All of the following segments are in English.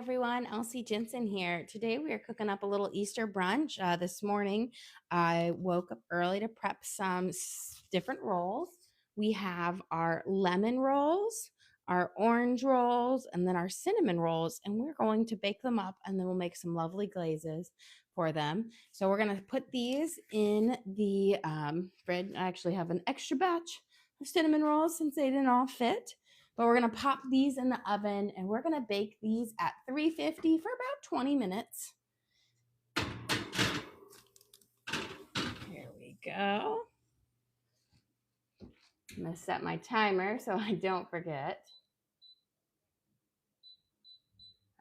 everyone, Elsie Jensen here. Today we are cooking up a little Easter brunch. This morning I woke up early to prep some different rolls. We have our lemon rolls, our orange rolls, and then our cinnamon rolls, and we're going to bake them up and then we'll make some lovely glazes for them. So we're going to put these in the fridge. I actually have an extra batch of cinnamon rolls since they didn't all fit. But we're going to pop these in the oven and we're going to bake these at 350 for about 20 minutes. Here we go. I'm going to set my timer so I don't forget.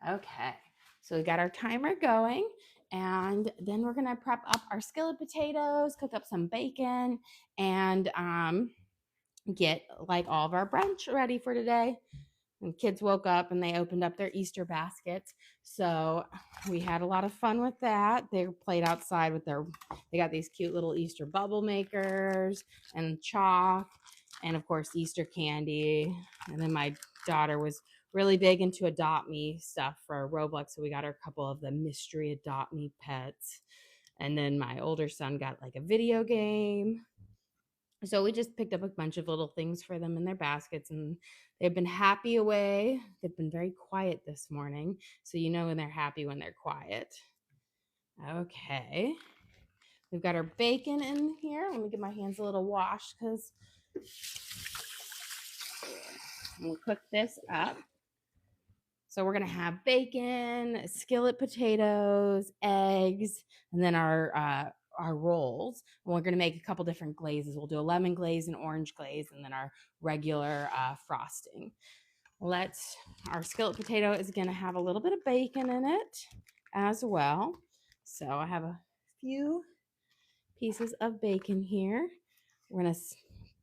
Okay, so we got our timer going, and then we're going to prep up our skillet potatoes, cook up some bacon, and get like all of our brunch ready for today. And kids woke up and they opened up their Easter baskets. So we had a lot of fun with that. They played outside with they got these cute little Easter bubble makers and chalk and of course Easter candy. And then my daughter was really big into Adopt Me stuff for Roblox. So we got her a couple of the mystery Adopt Me pets. And then my older son got like a video game. So we just picked up a bunch of little things for them in their baskets, and they've been happy away. They've been very quiet this morning. So you know when they're happy when they're quiet. Okay. We've got our bacon in here. Let me give my hands a little wash because we'll cook this up. So we're going to have bacon, skillet potatoes, eggs, and then our rolls. And we're going to make a couple different glazes. We'll do a lemon glaze and orange glaze, and then our regular frosting. Our skillet potato is going to have a little bit of bacon in it as well. So I have a few pieces of bacon here. We're going to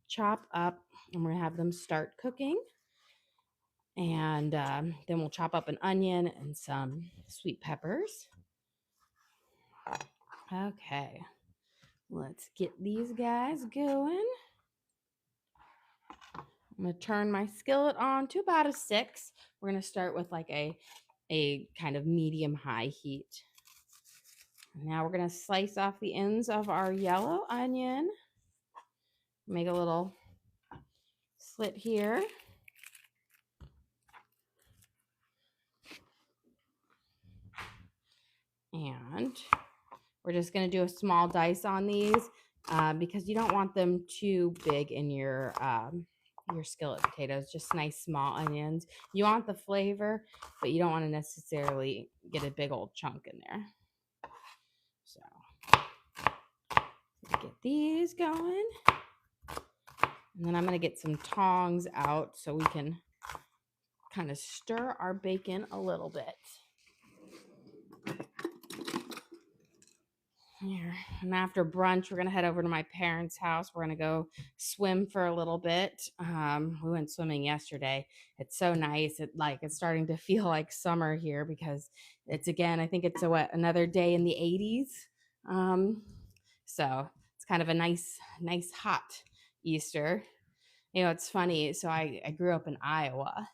chop up, and we're going to have them start cooking. And then we'll chop up an onion and some sweet peppers. Okay, let's get these guys going. I'm going to turn my skillet on to about a 6. We're going to start with like a kind of medium-high heat. Now we're going to slice off the ends of our yellow onion. Make a little slit here. And we're just going to do a small dice on these because you don't want them too big in your skillet potatoes. Just nice small onions. You want the flavor, but you don't want to necessarily get a big old chunk in there. So let's get these going. And then I'm going to get some tongs out so we can kind of stir our bacon a little bit. Here. And after brunch, we're going to head over to my parents' house. We're going to go swim for a little bit. We went swimming yesterday. It's so nice. It's starting to feel like summer here because I think it's another day in the 80s. So it's kind of a nice hot Easter. You know, it's funny. So I grew up in Iowa,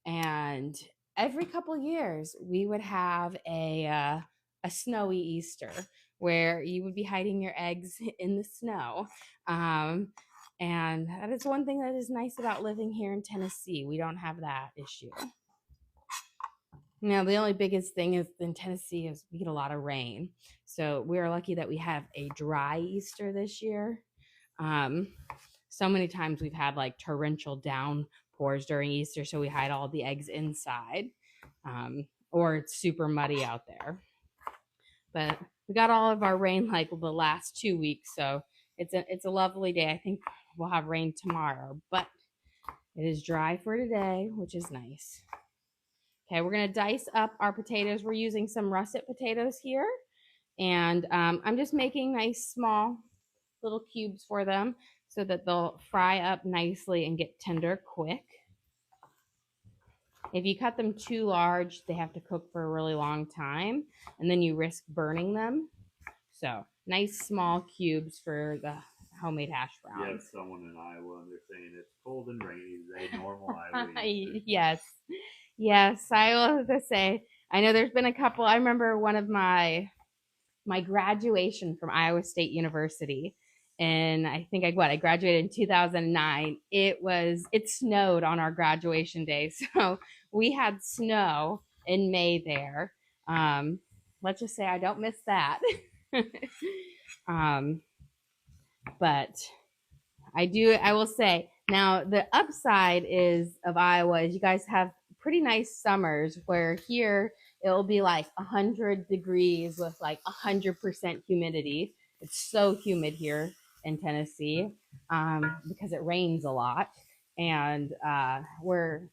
and every couple years we would have a snowy Easter where you would be hiding your eggs in the snow. And that is one thing that is nice about living here in Tennessee. We don't have that issue. Now, the only biggest thing is in Tennessee is we get a lot of rain. So we are lucky that we have a dry Easter this year. So many times we've had like torrential downpours during Easter, so we hide all the eggs inside, or it's super muddy out there. But we got all of our rain like the last 2 weeks, so it's a lovely day. I think we'll have rain tomorrow, but it is dry for today, which is nice. Okay, we're going to dice up our potatoes. We're using some russet potatoes here, and I'm just making nice small little cubes for them so that they'll fry up nicely and get tender quick. If you cut them too large, they have to cook for a really long time, and then you risk burning them. So nice small cubes for the homemade hash browns. You have someone in Iowa and they're saying it's cold and rainy today, normal Iowa Easter. Yes, I will have to say I know there's been a couple. I remember one of my graduation from Iowa State University, and I think I graduated in 2009. It snowed on our graduation day, so we had snow in May there. Um, let's just say I don't miss that. um, but I will say now the upside is of Iowa is you guys have pretty nice summers where here it'll be like 100 degrees with like 100% humidity. It's so humid here in Tennessee because it rains a lot. And we're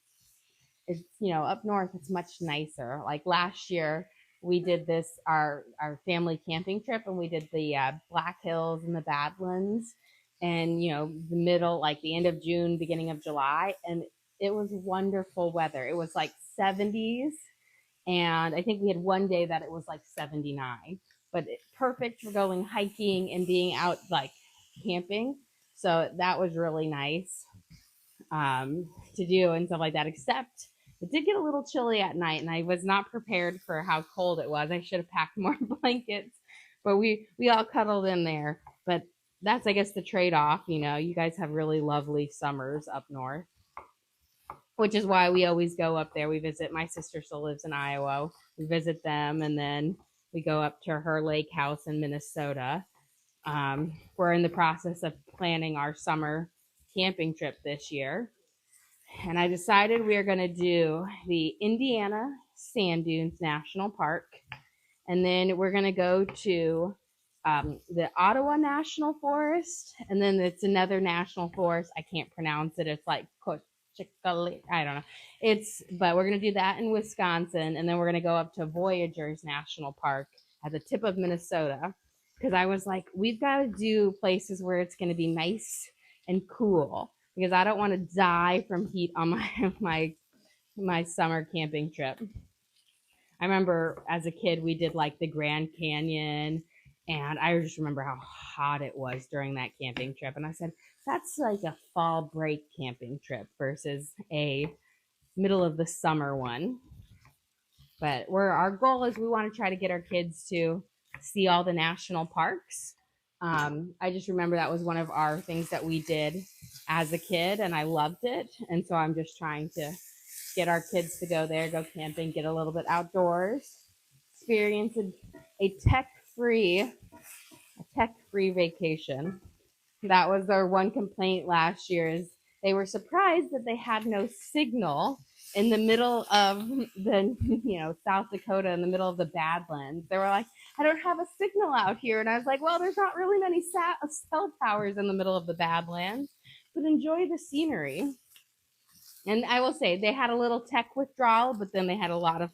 it's up north it's much nicer. Like last year we did our family camping trip, and we did the Black Hills and the Badlands, and the middle, like the end of June, beginning of July, and it was wonderful weather. It was like 70s, and I think we had one day that it was like 79, but perfect for going hiking and being out like camping. So that was really nice to do and stuff like that, except it did get a little chilly at night, and I was not prepared for how cold it was. I should have packed more blankets, but we all cuddled in there. But that's, I guess, the trade-off. You guys have really lovely summers up north, which is why we always go up there. We visit, my sister still lives in Iowa. We visit them, and then we go up to her lake house in Minnesota. We're in the process of planning our summer camping trip this year. And I decided we are going to do the Indiana Sand Dunes National Park. And then we're going to go to the Ottawa National Forest. And then it's another national forest. I can't pronounce it. It's like I don't know. But we're going to do that in Wisconsin. And then we're going to go up to Voyageurs National Park at the tip of Minnesota. Because I was like, we've got to do places where it's going to be nice and cool, because I don't want to die from heat on my summer camping trip. I remember as a kid we did like the Grand Canyon, and I just remember how hot it was during that camping trip, and I said that's like a fall break camping trip versus a middle of the summer one. But our goal is we want to try to get our kids to see all the national parks. I just remember that was one of our things that we did as a kid, and I loved it. And so I'm just trying to get our kids to go there, go camping, get a little bit outdoors, experience a tech-free vacation. That was their one complaint last year, is they were surprised that they had no signal in the middle of the South Dakota, in the middle of the Badlands. They were like, I don't have a signal out here. And I was like, well, there's not really many cell towers in the middle of the Badlands, but enjoy the scenery. And I will say they had a little tech withdrawal, but then they had a lot of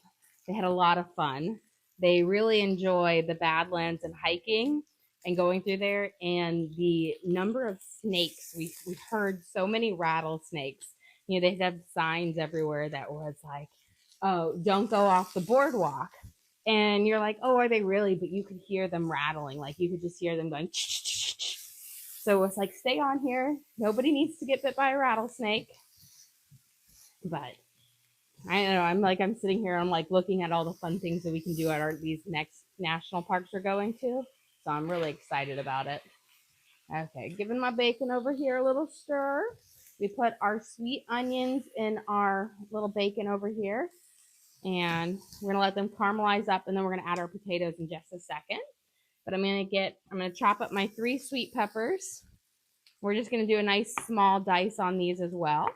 fun. They really enjoy the Badlands and hiking and going through there, and the number of snakes. We heard so many rattlesnakes. They have signs everywhere that was like, oh, don't go off the boardwalk. And you're like, oh, are they really? But you could hear them rattling. Like you could just hear them going. So it's like, stay on here. Nobody needs to get bit by a rattlesnake. But I don't know. I'm sitting here. I'm like looking at all the fun things that we can do at these next national parks we're going to. So I'm really excited about it. Okay, giving my bacon over here a little stir. We put our sweet onions in our little bacon over here. And we're going to let them caramelize up, and then we're going to add our potatoes in just a second. But I'm going to chop up my 3 sweet peppers. We're just going to do a nice small dice on these as well.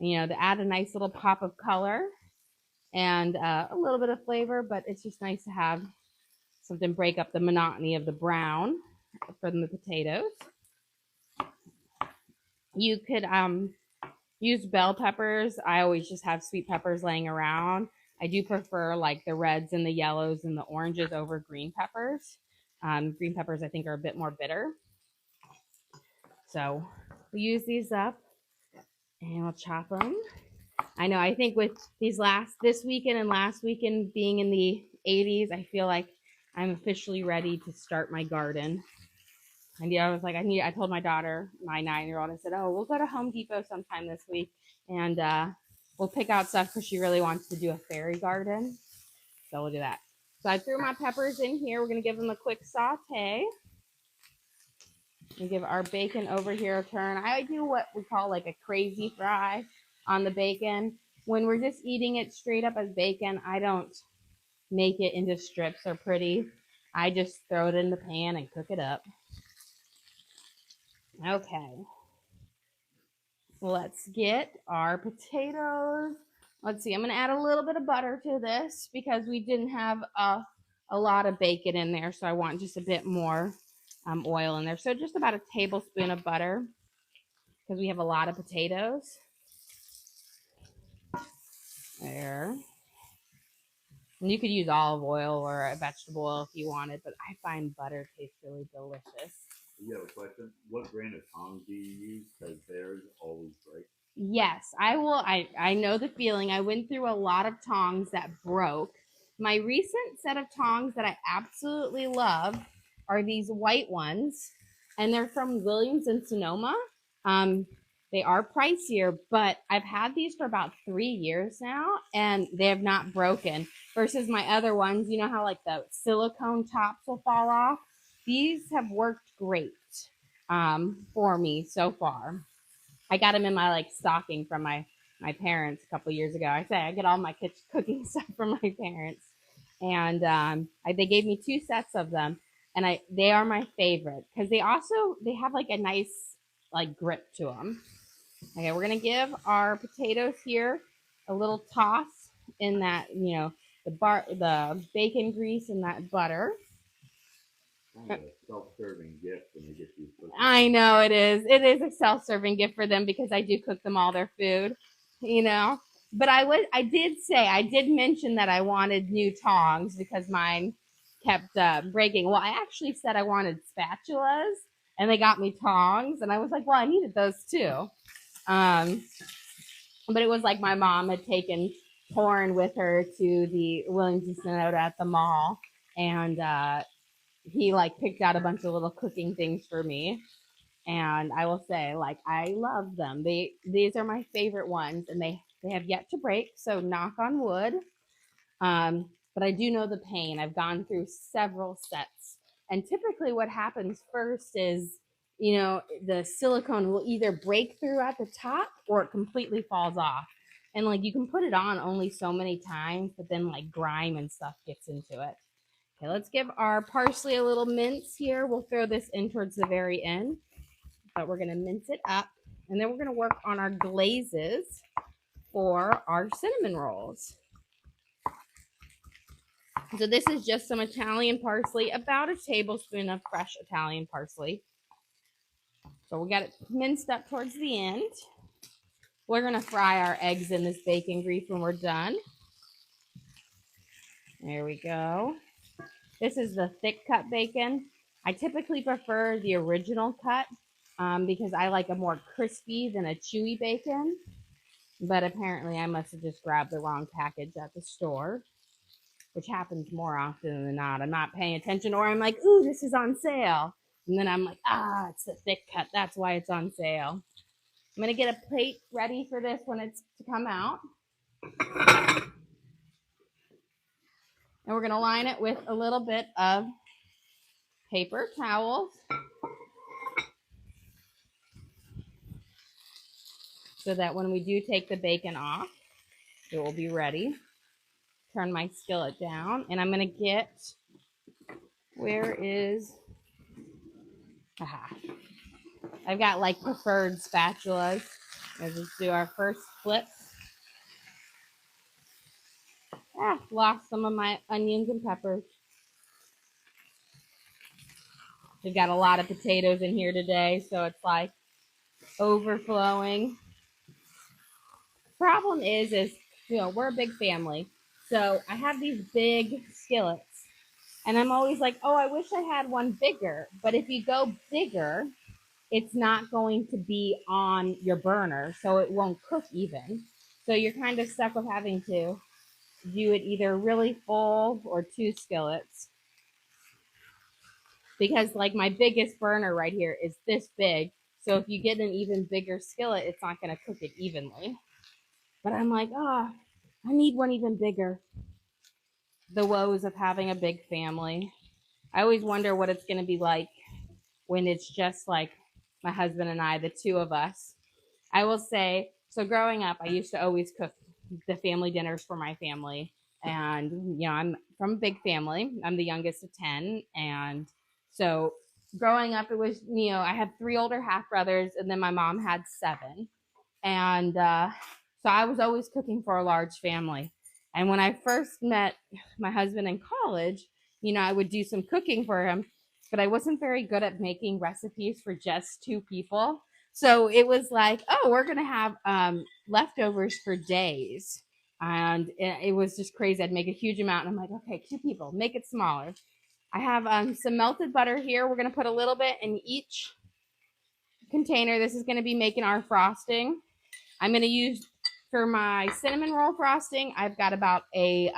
To add a nice little pop of color and a little bit of flavor, but it's just nice to have something break up the monotony of the brown from the potatoes. You could use bell peppers. I always just have sweet peppers laying around. I do prefer like the reds and the yellows and the oranges over green peppers. Green peppers I think are a bit more bitter. So we use these up and we'll chop them. I know, I think with this weekend and last weekend being in the 80s, I feel like I'm officially ready to start my garden. And I was like, I told my daughter, my 9-year-old, I said, oh, we'll go to Home Depot sometime this week and we'll pick out stuff because she really wants to do a fairy garden. So we'll do that. So I threw my peppers in here. We're going to give them a quick saute. And give our bacon over here a turn. I do what we call like a crazy fry on the bacon. When we're just eating it straight up as bacon, I don't make it into strips or pretty. I just throw it in the pan and cook it up. Okay. Let's get our potatoes. Let's see, I'm going to add a little bit of butter to this because we didn't have a lot of bacon in there, so I want just a bit more oil in there. So just about a tablespoon of butter because we have a lot of potatoes. There. And you could use olive oil or a vegetable oil if you wanted, but I find butter tastes really delicious. You have a question? What brand of tongs do you use? Because theirs always break. Yes, I will. I know the feeling. I went through a lot of tongs that broke. My recent set of tongs that I absolutely love are these white ones, and they're from Williams and Sonoma. They are pricier, but I've had these for about 3 years now, and they have not broken. Versus my other ones, you know how like the silicone tops will fall off? These have worked great for me so far. I got them in my like stocking from my parents a couple years ago. I say I get all my cooking stuff from my parents, and they gave me 2 sets of them, and they are my favorite because they have like a nice like grip to them. Okay, we're gonna give our potatoes here a little toss in that the bacon grease and that butter. Kind of a self-serving gift when they get you cooking. I know it is. It is a self-serving gift for them because I do cook them all their food, you know. But I did mention that I wanted new tongs because mine kept breaking. Well, I actually said I wanted spatulas, and they got me tongs, and I was like, well, I needed those too. But it was like my mom had taken Torrin with her to the Williams and Sonoma at the mall, and he like picked out a bunch of little cooking things for me, and I will say like I love them. These are my favorite ones, and they have yet to break, so knock on wood. But I do know the pain. I've gone through several sets, and typically what happens first is the silicone will either break through at the top or it completely falls off, and like you can put it on only so many times, but then like grime and stuff gets into it. Okay, let's give our parsley a little mince here. We'll throw this in towards the very end, but we're gonna mince it up, and then we're gonna work on our glazes for our cinnamon rolls. So this is just some Italian parsley, about a tablespoon of fresh Italian parsley. So we got it minced up towards the end. We're gonna fry our eggs in this bacon grease when we're done. There we go. This is the thick cut bacon. I typically prefer the original cut because I like a more crispy than a chewy bacon. But apparently I must have just grabbed the wrong package at the store, which happens more often than not. I'm not paying attention, or I'm like, ooh, this is on sale. And then I'm like, it's the thick cut. That's why it's on sale. I'm going to get a plate ready for this when it's to come out. And we're going to line it with a little bit of paper towels so that when we do take the bacon off, it will be ready. Turn my skillet down, and I'm going to get, I've got like preferred spatulas. Let's just do our first flip. Lost some of my onions and peppers. We've got a lot of potatoes in here today, so it's like overflowing. Problem is we're a big family, so I have these big skillets, and I'm always like, oh, I wish I had one bigger. But if you go bigger, it's not going to be on your burner, so it won't cook even. So you're kind of stuck with having to do it either really full or 2 skillets. Because like my biggest burner right here is this big. So if you get an even bigger skillet, it's not going to cook it evenly. But I'm like, oh, I need one even bigger. The woes of having a big family. I always wonder what it's going to be like when it's just like my husband and I, the two of us. I will say, so growing up, I used to always cook the family dinners for my family. And, you know, I'm from a big family. I'm the youngest of 10. And so growing up, it was, you know, I had 3 older half brothers, and then my mom had 7. And so I was always cooking for a large family. And when I first met my husband in college, you know, I would do some cooking for him, but I wasn't very good at making recipes for just 2 people. So it was like, oh, we're going to have leftovers for days. And it was just crazy. I'd make a huge amount. And I'm like, okay, 2 people, make it smaller. I have some melted butter here. We're going to put a little bit in each container. This is going to be making our frosting. I'm going to use, for my cinnamon roll frosting, I've got about a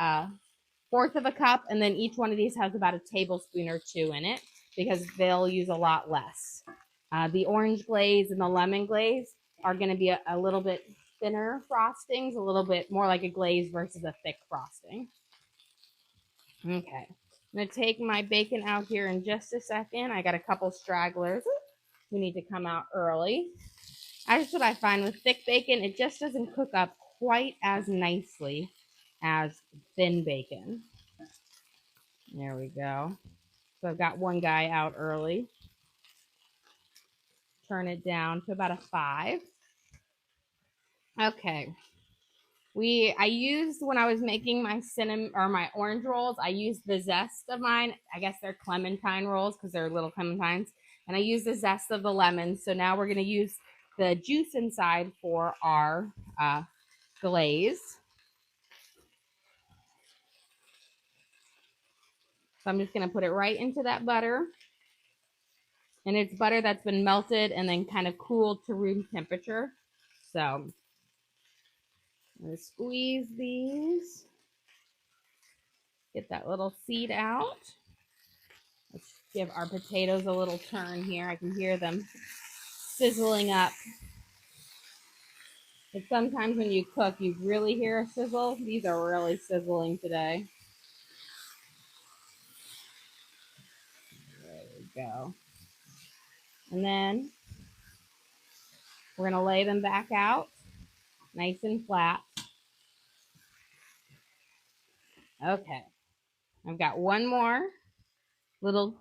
1/4 of a cup, and then each one of these has about a tablespoon or 2 in it because they'll use a lot less. The orange glaze and the lemon glaze are going to be a little bit thinner frostings, a little bit more like a glaze versus a thick frosting. Okay, I'm going to take my bacon out here in just a second. I got a couple stragglers who need to come out early. That's what I find with thick bacon. It just doesn't cook up quite as nicely as thin bacon. There we go. So I've got one guy out early. Turn it down to about a 5. Okay. I used, when I was making my cinnamon or my orange rolls, I used the zest of mine. I guess they're clementine rolls because they're little clementines. And I used the zest of the lemon. So now we're going to use the juice inside for our glaze. So I'm just going to put it right into that butter. And it's butter that's been melted and then kind of cooled to room temperature. So I'm going to squeeze these. Get that little seed out. Let's give our potatoes a little turn here. I can hear them sizzling up. But sometimes when you cook, you really hear a sizzle. These are really sizzling today. There we go. And then we're going to lay them back out nice and flat. Okay. I've got one more little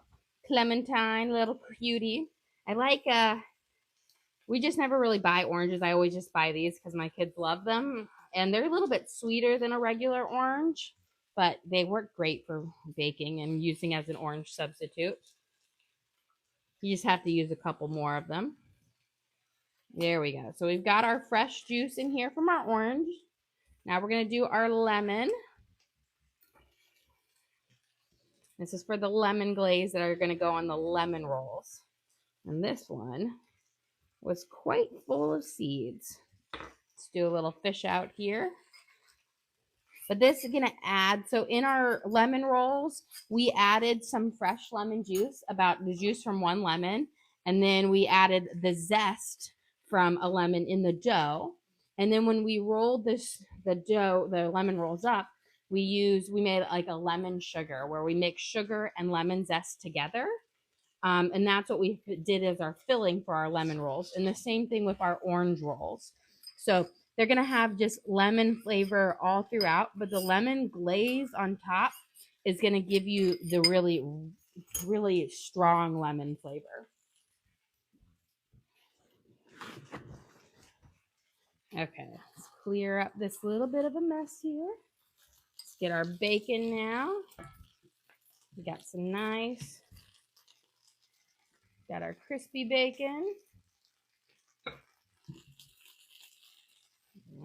clementine, little cutie. I like, we just never really buy oranges. I always just buy these because my kids love them. And they're a little bit sweeter than a regular orange, but they work great for baking and using as an orange substitute. You just have to use a couple more of them. There we go. So we've got our fresh juice in here from our orange. Now we're going to do our lemon. This is for the lemon glaze that are going to go on the lemon rolls. And this one was quite full of seeds. Let's do a little fish out here. But this is going to add, so in our lemon rolls, we added some fresh lemon juice, about the juice from one lemon. And then we added the zest from a lemon in the dough. And then when we rolled the dough, the lemon rolls up, we made like a lemon sugar where we mix sugar and lemon zest together. And that's what we did as our filling for our lemon rolls. And the same thing with our orange rolls. So they're going to have just lemon flavor all throughout, but the lemon glaze on top is going to give you the really, really strong lemon flavor. Okay, let's clear up this little bit of a mess here. Let's get our bacon now. We got some nice, got our crispy bacon.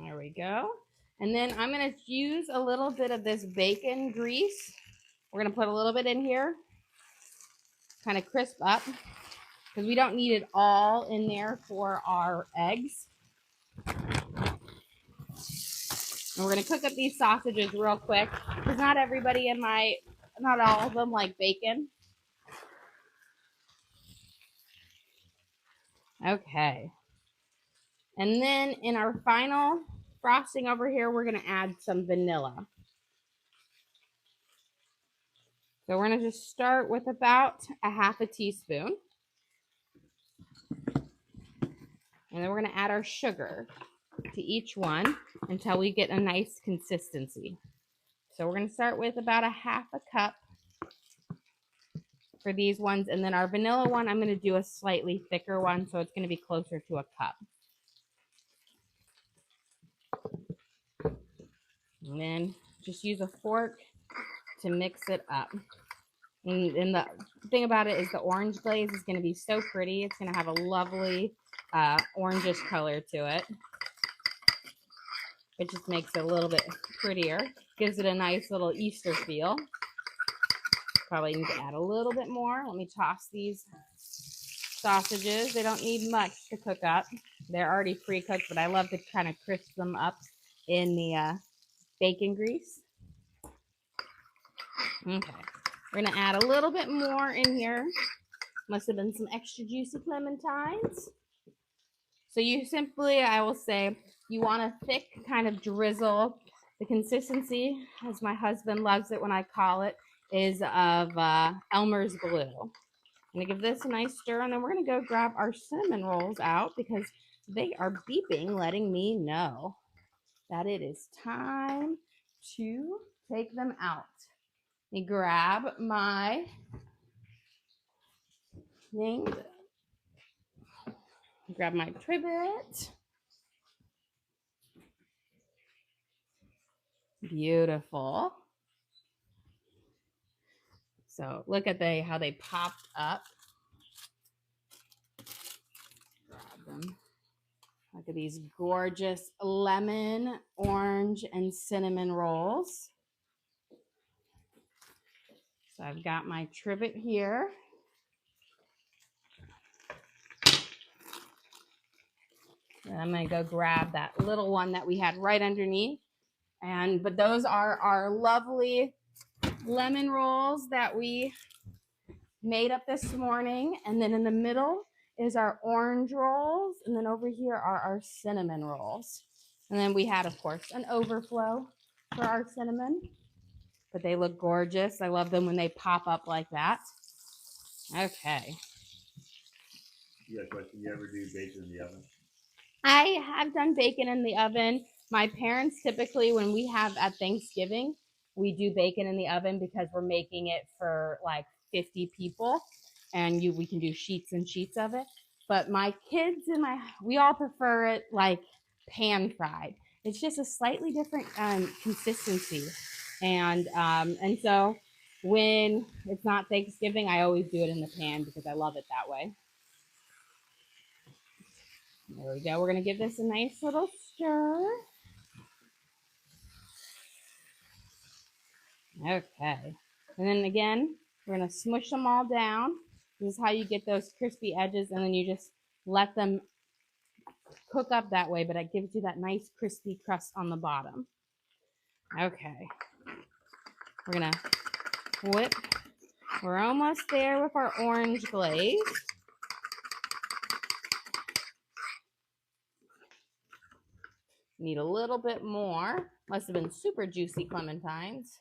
There we go. And then I'm going to use a little bit of this bacon grease. We're going to put a little bit in here, kind of crisp up, because we don't need it all in there for our eggs. And we're going to cook up these sausages real quick, because not all of them like bacon. Okay. And then in our final frosting over here, we're going to add some vanilla. So we're going to just start with about a half a teaspoon. And then we're going to add our sugar to each one until we get a nice consistency. So we're going to start with about a half a cup for these ones. And then our vanilla one, I'm going to do a slightly thicker one, so it's going to be closer to a cup. And then just use a fork to mix it up. And the thing about it is the orange glaze is going to be so pretty. It's going to have a lovely orangish color to it. It just makes it a little bit prettier. Gives it a nice little Easter feel. Probably need to add a little bit more. Let me toss these sausages. They don't need much to cook up. They're already pre-cooked, but I love to kind of crisp them up in the bacon grease. Okay. We're going to add a little bit more in here. Must have been some extra juicy clementines. So you simply, I will say, you want a thick kind of drizzle. The consistency, as my husband loves it when I call it, is of Elmer's glue. I'm going to give this a nice stir, and then we're going to go grab our cinnamon rolls out because they are beeping, letting me know that it is time to take them out. Let me grab my thing. Grab my trivet. Beautiful. So look at how they popped up. Grab them. Look at these gorgeous lemon, orange, and cinnamon rolls. So I've got my trivet here. And I'm going to go grab that little one that we had right underneath. But those are our lovely lemon rolls that we made up this morning. And then in the middle is our orange rolls. And then over here are our cinnamon rolls. And then we had, of course, an overflow for our cinnamon. But they look gorgeous. I love them when they pop up like that. Okay. You got a question? You ever do bacon in the oven? I have done bacon in the oven. My parents typically, when we have at Thanksgiving, we do bacon in the oven because we're making it for like 50 people, and we can do sheets and sheets of it. But my kids and we all prefer it like pan fried. It's just a slightly different consistency, and so when it's not Thanksgiving, I always do it in the pan because I love it that way. There we go. We're going to give this a nice little stir. Okay. And then again, we're going to smush them all down. This is how you get those crispy edges, and then you just let them cook up that way, but it gives you that nice crispy crust on the bottom. Okay. We're going to whip. We're almost there with our orange glaze. Need a little bit more. Must have been super juicy clementines.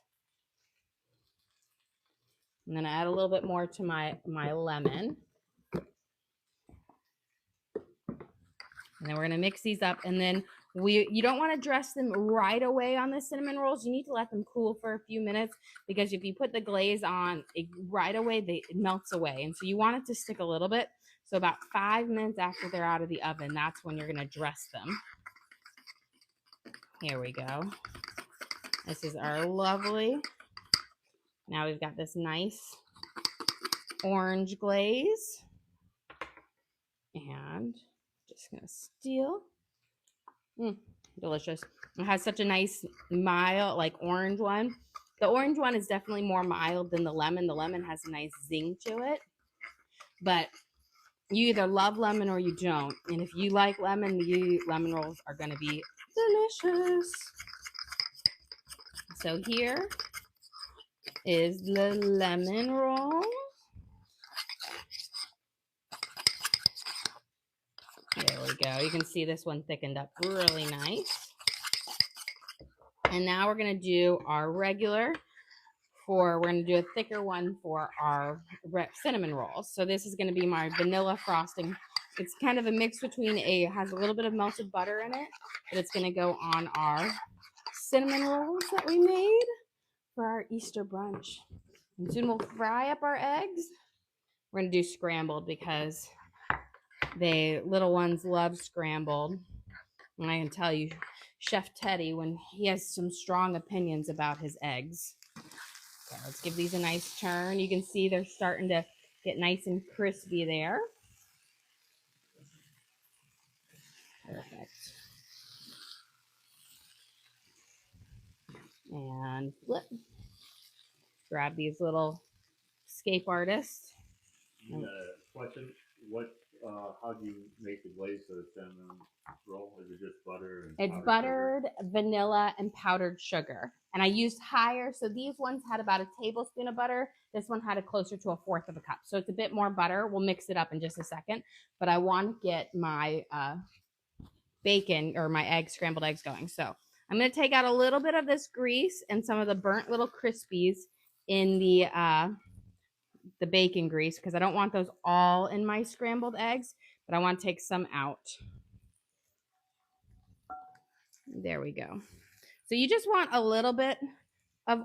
I'm going to add a little bit more to my lemon. And then we're going to mix these up. And then you don't want to dress them right away on the cinnamon rolls. You need to let them cool for a few minutes because if you put the glaze on right away, it melts away. And so you want it to stick a little bit. So about 5 minutes after they're out of the oven, that's when you're going to dress them. Here we go. This is our lovely. Now we've got this nice orange glaze. And just going to steal. Delicious. It has such a nice mild, like orange one. The orange one is definitely more mild than the lemon. The lemon has a nice zing to it. But you either love lemon or you don't. And if you like lemon, the lemon rolls are going to be delicious. So here is the lemon roll. There we go. You can see this one thickened up really nice. And now we're going to do our regular we're going to do a thicker one for our cinnamon rolls. So this is going to be my vanilla frosting. It's kind of a mix between has a little bit of melted butter in it, but it's going to go on our cinnamon rolls that we made for our Easter brunch. And soon we'll fry up our eggs. We're going to do scrambled because the little ones love scrambled. And I can tell you, Chef Teddy, when he has some strong opinions about his eggs. Okay, let's give these a nice turn. You can see they're starting to get nice and crispy there. Perfect. And flip. Grab these little escape artists. Question: What? How do you make the glaze for the cinnamon roll? Is it just butter and? It's buttered sugar? Vanilla and powdered sugar. And I used higher, so these ones had about a tablespoon of butter. This one had closer to a fourth of a cup. So it's a bit more butter. We'll mix it up in just a second. But I want to get my bacon or my scrambled eggs going. So I'm going to take out a little bit of this grease and some of the burnt little crispies in the bacon grease because I don't want those all in my scrambled eggs, but I want to take some out. There we go. So you just want a little bit of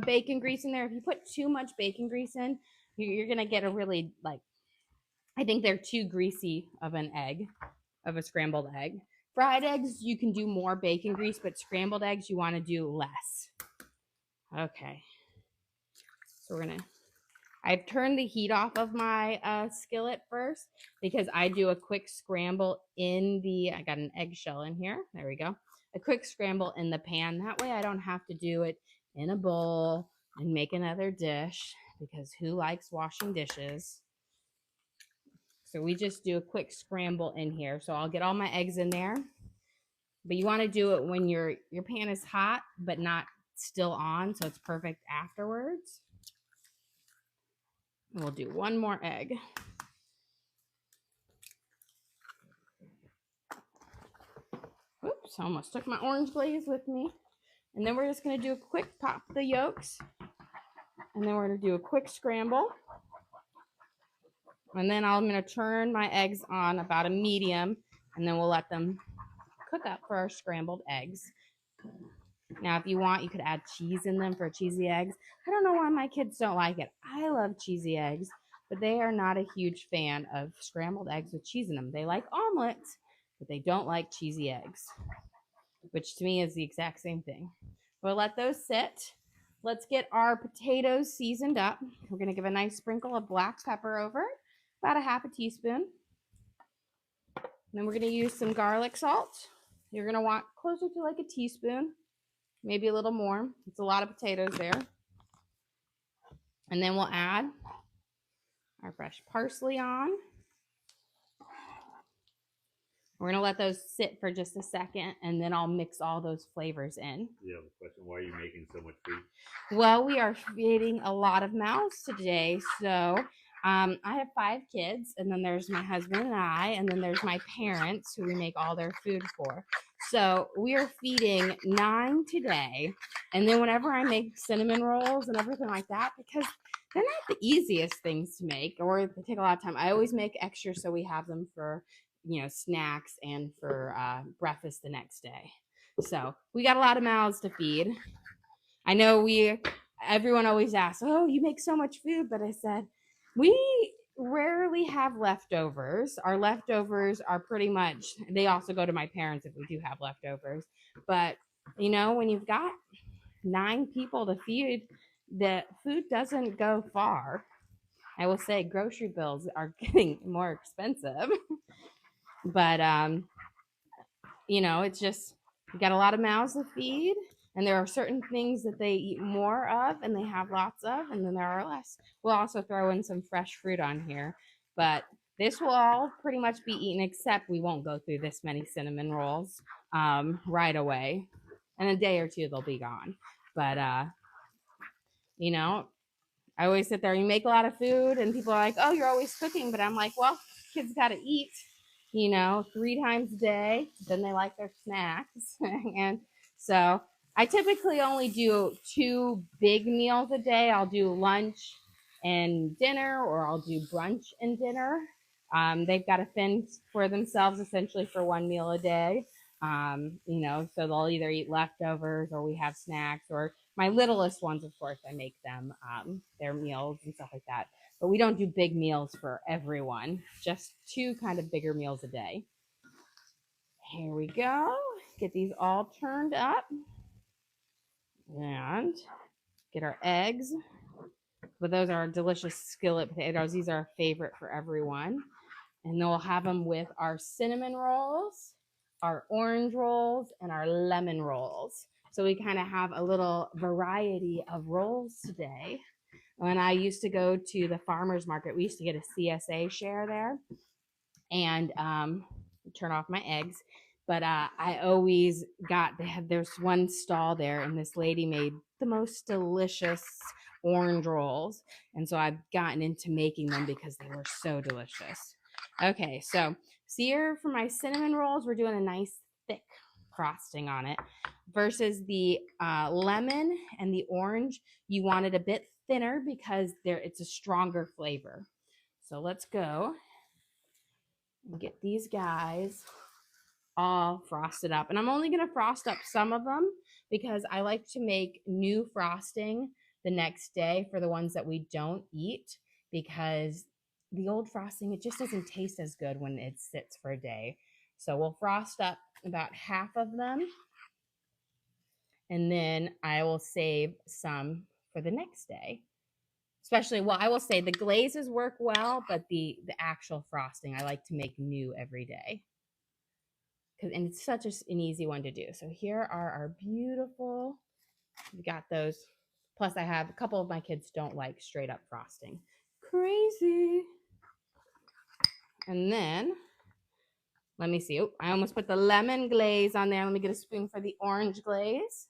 bacon grease in there. If you put too much bacon grease in, you're going to get a really, I think they're too greasy of an egg, of a scrambled egg. Fried eggs, you can do more bacon grease, but scrambled eggs, you want to do less. Okay. So I've turned the heat off of my skillet first because I do a quick scramble I got an eggshell in here. There we go. A quick scramble in the pan. That way I don't have to do it in a bowl and make another dish because who likes washing dishes? So we just do a quick scramble in here. So I'll get all my eggs in there. But you want to do it when your pan is hot, but not still on. So it's perfect afterwards. And we'll do one more egg. Oops, I almost took my orange glaze with me. And then we're just going to do a quick pop the yolks. And then we're going to do a quick scramble. And then I'm going to turn my eggs on about a medium. And then we'll let them cook up for our scrambled eggs. Now, if you want, you could add cheese in them for cheesy eggs. I don't know why my kids don't like it. I love cheesy eggs, but they are not a huge fan of scrambled eggs with cheese in them. They like omelets, but they don't like cheesy eggs, which to me is the exact same thing. We'll let those sit. Let's get our potatoes seasoned up. We're going to give a nice sprinkle of black pepper over it, about a half a teaspoon. And then we're going to use some garlic salt. You're going to want closer to like a teaspoon, maybe a little more. It's a lot of potatoes there. And then we'll add our fresh parsley on. We're going to let those sit for just a second, and then I'll mix all those flavors in. You have a question, why are you making so much food? Well, we are feeding a lot of mouths today, so I have 5 kids, and then there's my husband and I, and then there's my parents who we make all their food for. So we are feeding 9 today, and then whenever I make cinnamon rolls and everything like that, because they're not the easiest things to make, or they take a lot of time, I always make extra so we have them for snacks and for breakfast the next day. So we got a lot of mouths to feed. I know everyone always asks, oh, you make so much food, but I said, we rarely have leftovers. Our leftovers are pretty much, they also go to my parents if we do have leftovers. But, when you've got 9 people to feed, the food doesn't go far. I will say grocery bills are getting more expensive. But, it's just, you got a lot of mouths to feed. And there are certain things that they eat more of and they have lots of, and then there are less. We'll also throw in some fresh fruit on here. But this will all pretty much be eaten, except we won't go through this many cinnamon rolls right away. In a day or two, they'll be gone. But, I always sit there, you make a lot of food, and people are like, oh, you're always cooking. But I'm like, well, kids got to eat, 3 times a day. Then they like their snacks. And so I typically only do 2 big meals a day. I'll do lunch and dinner, or I'll do brunch and dinner. They've got to fend for themselves essentially for 1 meal a day. So they'll either eat leftovers or we have snacks, or my littlest ones, of course, I make them their meals and stuff like that. But we don't do big meals for everyone, just 2 kind of bigger meals a day. Here we go. Get these all turned up and get our eggs. But those are delicious skillet potatoes. These are a favorite for everyone. And then we'll have them with our cinnamon rolls, our orange rolls, and our lemon rolls. So we kind of have a little variety of rolls today. When I used to go to the farmer's market, we used to get a CSA share there and turn off my eggs. But I always there's one stall there, and this lady made the most delicious orange rolls. And so I've gotten into making them because they were so delicious. Okay, so see here for my cinnamon rolls, we're doing a nice thick frosting on it versus the lemon and the orange. You want it a bit thinner because it's a stronger flavor. So let's go and get these guys all frosted up. And I'm only going to frost up some of them because I like to make new frosting the next day for the ones that we don't eat, because the old frosting, it just doesn't taste as good when it sits for a day. So we'll frost up about half of them, and then I will save some for the next day. Especially, well, I will say the glazes work well, but the actual frosting I like to make new every day. And it's such an easy one to do. So here are our beautiful, we got those. Plus I have a couple of my kids don't like straight up frosting. Crazy. And then, let me see. Oh, I almost put the lemon glaze on there. Let me get a spoon for the orange glaze.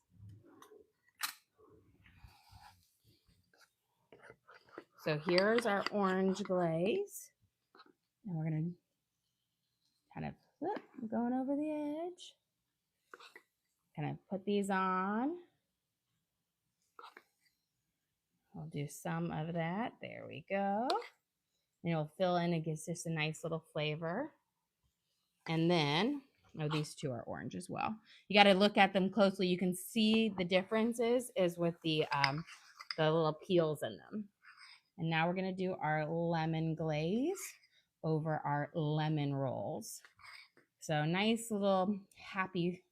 So here's our orange glaze. And we're going to kind of, I'm going over the edge. Kind of put these on. I'll do some of that. There we go. And it'll fill in. It gives just a nice little flavor. And then, these 2 are orange as well. You got to look at them closely. You can see the differences is with the little peels in them. And now we're going to do our lemon glaze over our lemon rolls. So nice little happy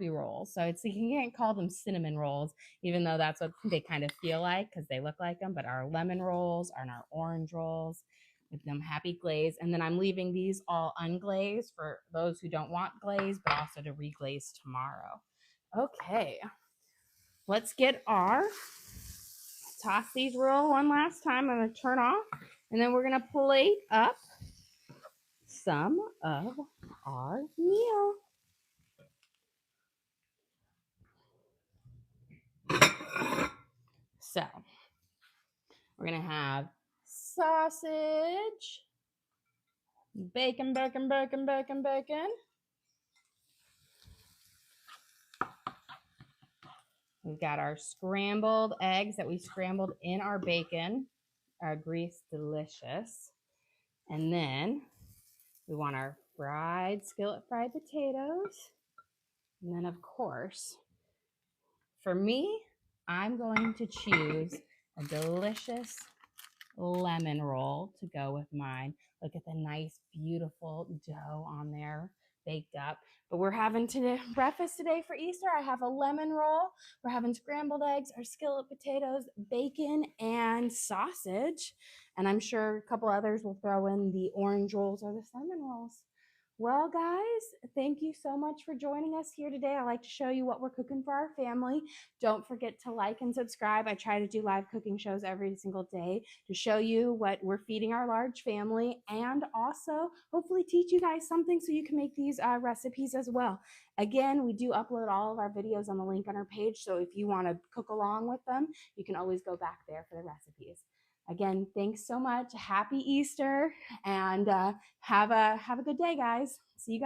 rolls. So you can't call them cinnamon rolls, even though that's what they kind of feel like because they look like them. But our lemon rolls and our orange rolls with them happy glaze. And then I'm leaving these all unglazed for those who don't want glaze, but also to reglaze tomorrow. Okay, let's get toss these roll one last time. I'm going to turn off, and then we're going to plate up some of our meal. So we're going to have sausage, bacon. We've got our scrambled eggs that we scrambled in our bacon, our grease, delicious. And then we want our skillet fried potatoes. And then, of course, for me, I'm going to choose a delicious lemon roll to go with mine. Look at the nice, beautiful dough on there, baked up. But we're having breakfast today for Easter. I have a lemon roll. We're having scrambled eggs, our skillet potatoes, bacon, and sausage. And I'm sure a couple others will throw in the orange rolls or the cinnamon rolls. Well, guys, thank you so much for joining us here today. I like to show you what we're cooking for our family. Don't forget to like and subscribe. I try to do live cooking shows every single day to show you what we're feeding our large family, and also hopefully teach you guys something so you can make these recipes as well. Again, we do upload all of our videos on the link on our page, so if you want to cook along with them, you can always go back there for the recipes. Again, thanks so much. Happy Easter, and have a good day, guys. See you guys.